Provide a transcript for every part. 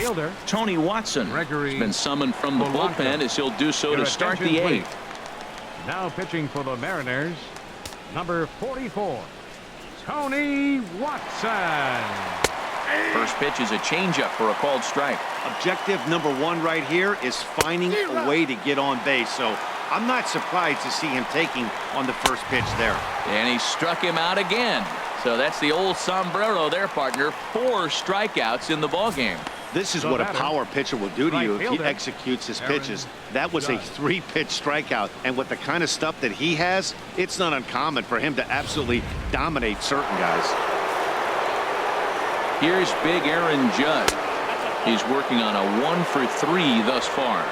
fielder. Tony Watson has been summoned from the bullpen as he'll do so to start the eighth. Now pitching for the Mariners, number 44, Tony Watson. First pitch is a changeup for a called strike. Objective number one right here is finding a way to get on base. So I'm not surprised to see him taking on the first pitch there. And he struck him out again. So that's the old sombrero there, partner. 4 strikeouts in the ballgame. This is what a power pitcher will do to you if he executes his pitches. That was a 3-pitch strikeout. And with the kind of stuff that he has, it's not uncommon for him to absolutely dominate certain guys. Here's big Aaron Judge. He's working on a 1-for-3 thus far.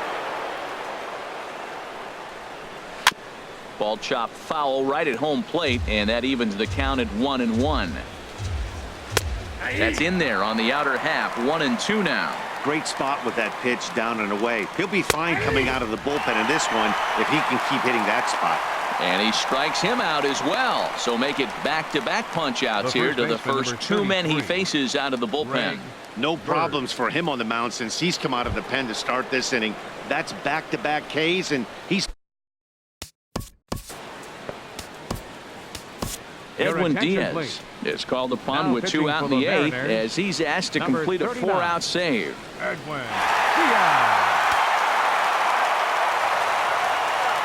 Ball chopped foul right at home plate, and that evens the count at 1-1. That's in there on the outer half. 1-2 now. Great spot with that pitch down and away. He'll be fine coming out of the bullpen in this one if he can keep hitting that spot. And he strikes him out as well. So make it back-to-back punch-outs here to the first 2 men he faces out of the bullpen. No problems for him on the mound since he's come out of the pen to start this inning. That's back-to-back Ks, and he's... Edwin Diaz is called upon with 2 out in the 8th as he's asked to complete a 4-out save. Edwin Diaz.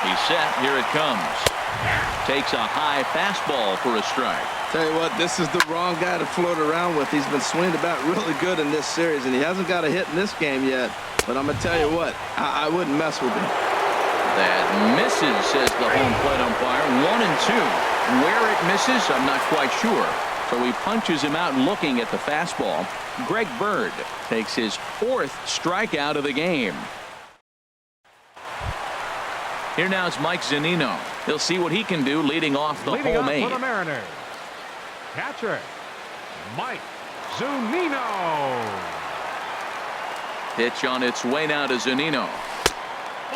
He's set. Here it comes. Takes a high fastball for a strike. Tell you what, this is the wrong guy to float around with. He's been swinging about really good in this series, and he hasn't got a hit in this game yet. But I'm going to tell you what, I wouldn't mess with him. That misses, says the home plate umpire. 1-2. Where it misses, I'm not quite sure. So he punches him out looking at the fastball. Greg Bird takes his 4th strikeout of the game. Here now is Mike Zunino. He'll see what he can do leading off the home eighth. For the Mariners, catcher Mike Zunino. Pitch on its way now to Zunino.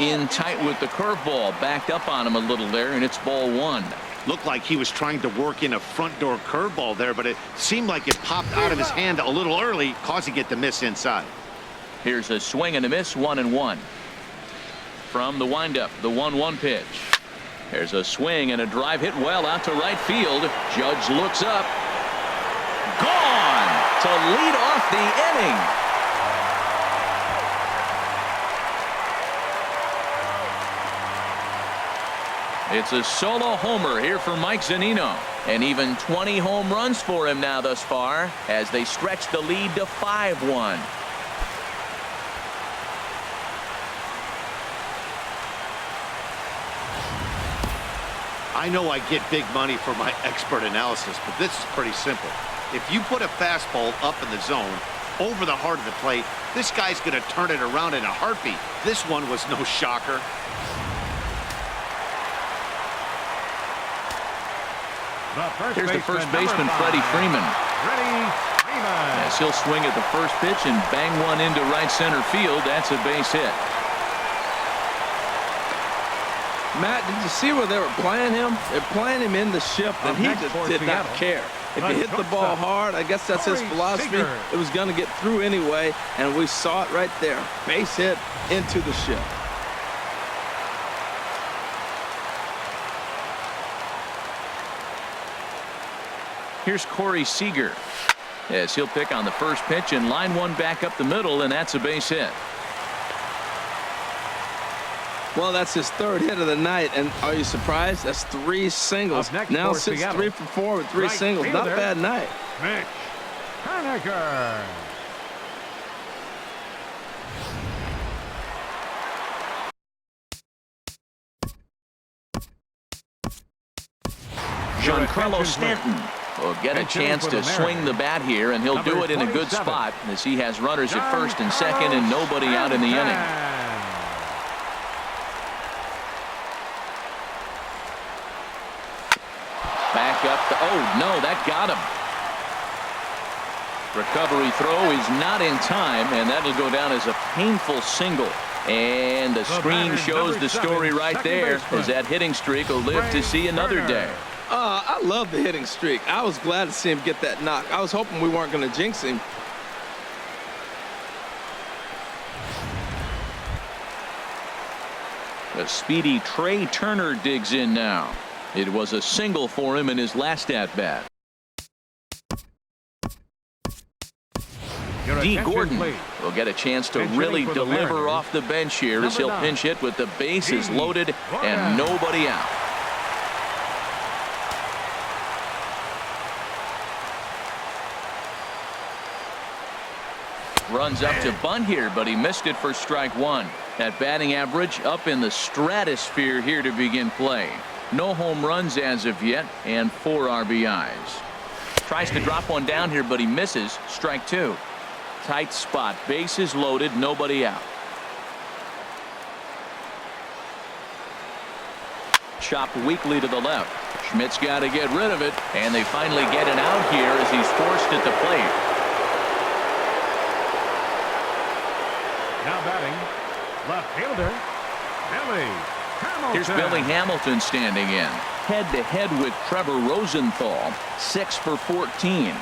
In tight with the curveball, backed up on him a little there, and it's ball 1. Looked like he was trying to work in a front door curveball there, but it seemed like it popped out of his hand a little early, causing it to miss inside. Here's a swing and a miss. 1-1. From the windup, the 1-1 pitch. There's a swing and a drive hit well out to right field. Judge looks up. Gone to lead off the inning. It's a solo homer here for Mike Zunino, and even 20 home runs for him now thus far as they stretch the lead to 5-1. I know I get big money for my expert analysis, but this is pretty simple. If you put a fastball up in the zone over the heart of the plate, this guy's going to turn it around in a heartbeat. This one was no shocker. Here's the first baseman, Freddie Freeman. As he'll swing at the first pitch and bang one into right center field. That's a base hit. Matt, did you see where they were playing him? They're playing him in the shift, and he just did not care. If you hit the ball hard, I guess that's his philosophy. It was going to get through anyway, and we saw it right there. Base hit into the shift. Here's Corey Seager as he'll pick on the first pitch and line one back up the middle, and that's a base hit. Well, that's his 3rd hit of the night, and are you surprised? That's 3 singles. Now sits 3 for 4 with 3 singles. Not a bad night. Mitch Haniger. Giancarlo Stanton will get a chance to swing the bat here, and he'll do it in a good spot as he has runners at first and second and nobody out in the inning. Back up to, oh no, that got him. Recovery throw is not in time, and that'll go down as a painful single. And the screen shows the story right there, as that hitting streak will live to see another day. I love the hitting streak. I was glad to see him get that knock. I was hoping we weren't going to jinx him. A speedy Trey Turner digs in now. It was a single for him in his last at-bat. D. Gordon will get a chance to really deliver off the bench here as he'll pinch hit with the bases loaded and nobody out. Runs up to bunt here, but he missed it for strike one. That batting average up in the stratosphere here to begin play. No home runs as of yet and 4 RBIs. Tries to drop one down here, but he misses. Strike two. Tight spot. Bases loaded. Nobody out. Chopped weakly to the left. Schmidt's got to get rid of it, and they finally get it out here as he's forced at the plate. Now batting, left fielder, Billy Hamilton. Here's Billy Hamilton standing in. Head-to-head with Trevor Rosenthal. 6 for 14.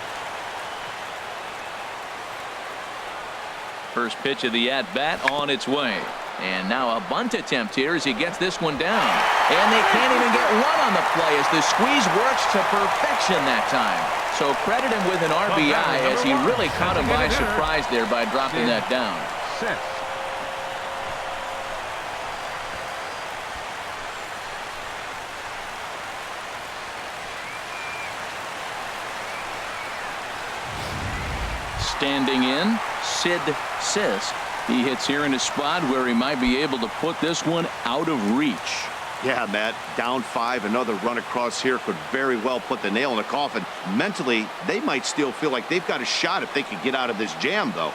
First pitch of the at-bat on its way. And now a bunt attempt here as he gets this one down. And they can't even get one on the play as the squeeze works to perfection that time. So credit him with an RBI as he really caught him by surprise there by dropping that down. Standing in, Sid Sisk. He hits here in a spot where he might be able to put this one out of reach. Yeah, Matt, down 5, another run across here could very well put the nail in the coffin. Mentally, they might still feel like they've got a shot if they could get out of this jam, though.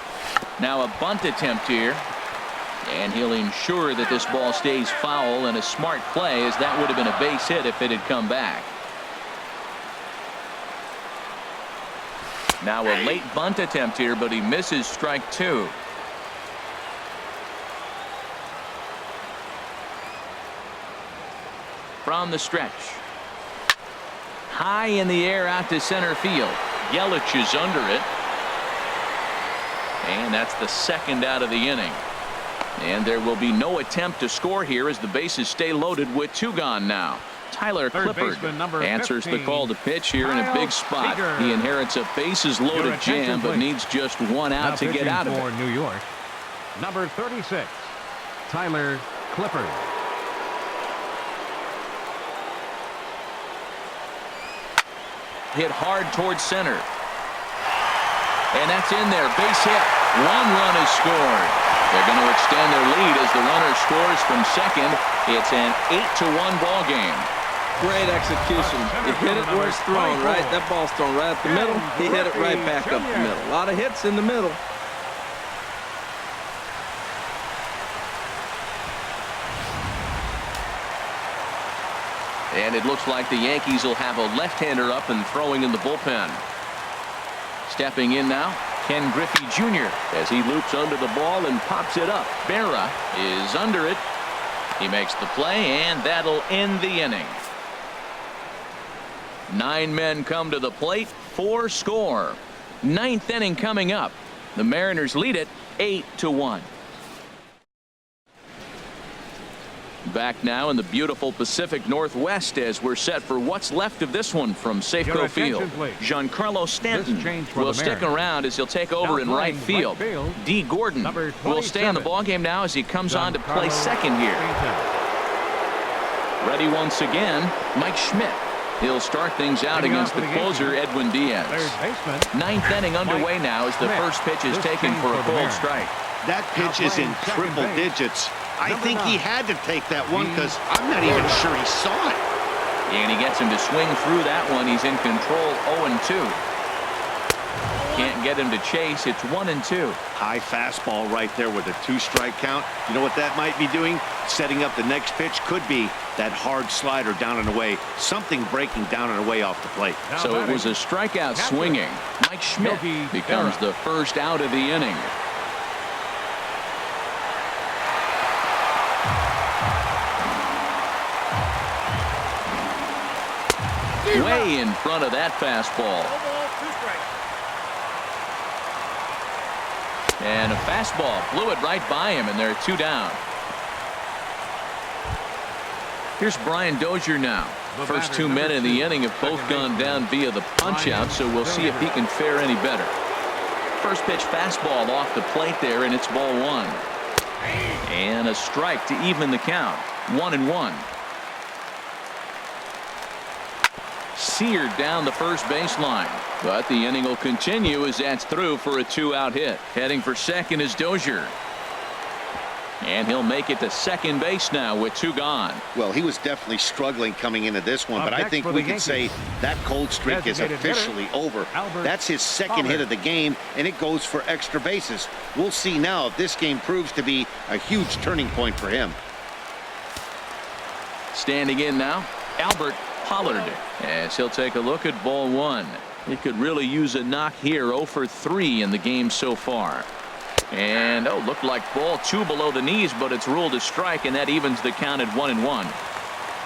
Now a bunt attempt here. And he'll ensure that this ball stays foul, and a smart play as that would have been a base hit if it had come back. Now a late bunt attempt here, but he misses strike two. From the stretch. High in the air out to center field. Yelich is under it. And that's the second out of the inning. And there will be no attempt to score here as the bases stay loaded with 2 gone now. Tyler Clippard answers the call to pitch here in a big spot. He inherits a bases loaded jam, but needs just 1 out to get out of it. New York, number 36, Tyler Clippard. Hit hard towards center. And that's in there. Base hit. 1 run is scored. They're going to extend their lead as the runner scores from second. It's an 8-1 ball game. Great execution. He hit it where it's thrown, right? That ball's thrown right up the middle. He hit it right back up the middle. A lot of hits in the middle. And it looks like the Yankees will have a left-hander up and throwing in the bullpen. Stepping in now, Ken Griffey Jr. as he loops under the ball and pops it up. Berra is under it. He makes the play, and that'll end the inning. 9 men come to the plate, 4 score. 9th inning coming up. The Mariners lead it 8-1. Back now in the beautiful Pacific Northwest as we're set for what's left of this one from Safeco Field. Giancarlo Stanton will stick around as he'll take over in right field. D. Gordon will stay in the ballgame now as he comes on to play second here. Ready once again, Mike Schmidt. He'll start things out against the closer, Edwin Diaz. 9th inning underway now as the first pitch is taken for a cold strike. That pitch is in triple digits. I think he had to take that one because I'm not even sure he saw it. And he gets him to swing through that one. He's in control 0-2. Can't get him to chase. It's 1-2. High fastball right there with a 2-strike count. You know what that might be doing? Setting up the next pitch. Could be that hard slider down and away. Something breaking down and away off the plate. So it was a strikeout swinging. Mike Schmidt becomes the first out of the inning. Way in front of that fastball. And a fastball blew it right by him, and there are 2 down. Here's Brian Dozier now. First 2 men in the inning have both gone down via the punch-out, so we'll see if he can fare any better. First pitch fastball off the plate there, and it's ball 1. And a strike to even the count. 1-1. Seared down the first baseline, but the inning will continue as that's through for a 2-out hit. Heading for second is Dozier. And he'll make it to second base now with 2 gone. Well, he was definitely struggling coming into this one, but I think we can say that cold streak is officially over. That's his second hit of the game, and it goes for extra bases. We'll see now if this game proves to be a huge turning point for him. Standing in now, Albert Pollard, as he'll take a look at ball 1. He could really use a knock here. 0 for 3 in the game so far. And looked like ball 2 below the knees, but it's ruled a strike, and that evens the count at 1-1.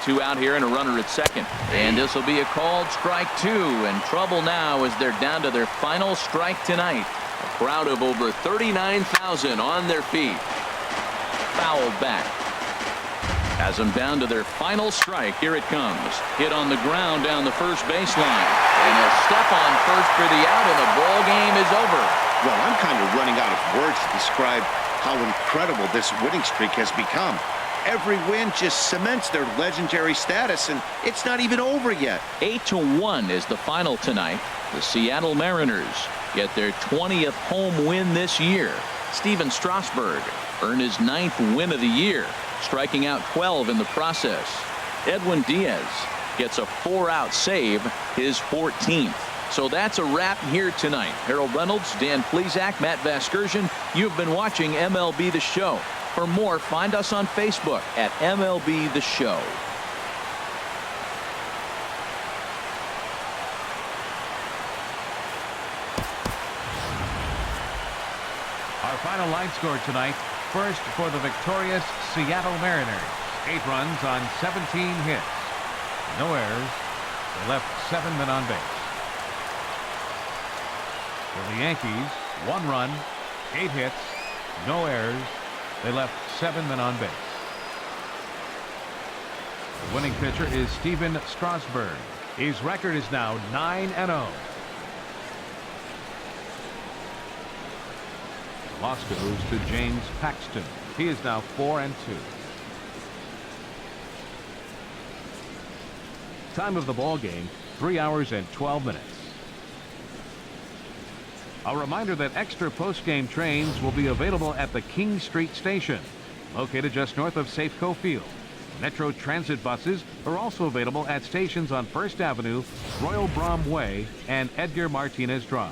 2 out here and a runner at second. And this will be a called strike 2, and trouble now as they're down to their final strike tonight. A crowd of over 39,000 on their feet. Fouled back. Has them down to their final strike. Here it comes. Hit on the ground down the first baseline. And a step on first for the out, and the ball game is over. Well, I'm kind of running out of words to describe how incredible this winning streak has become. Every win just cements their legendary status, and it's not even over yet. 8-1 is the final tonight. The Seattle Mariners get their 20th home win this year. Steven Strasburg earned his 9th win of the year, striking out 12 in the process. Edwin Diaz gets a 4-out save, his 14th. So that's a wrap here tonight. Harold Reynolds, Dan Plesac, Matt Vasgersian. You've been watching MLB The Show. For more, find us on Facebook at MLB The Show. Our final line score tonight. First for the victorious Seattle Mariners. 8 runs on 17 hits. No errors. They left 7 men on base. For the Yankees, 1 run, 8 hits, no errors. They left 7 men on base. The winning pitcher is Steven Strasburg. His record is now 9-0. The loss goes to James Paxton. He is now 4-2. Time of the ball game, 3 hours and 12 minutes. A reminder that extra post-game trains will be available at the King Street Station, located just north of Safeco Field. Metro Transit buses are also available at stations on First Avenue, Royal Brom Way, and Edgar Martinez Drive.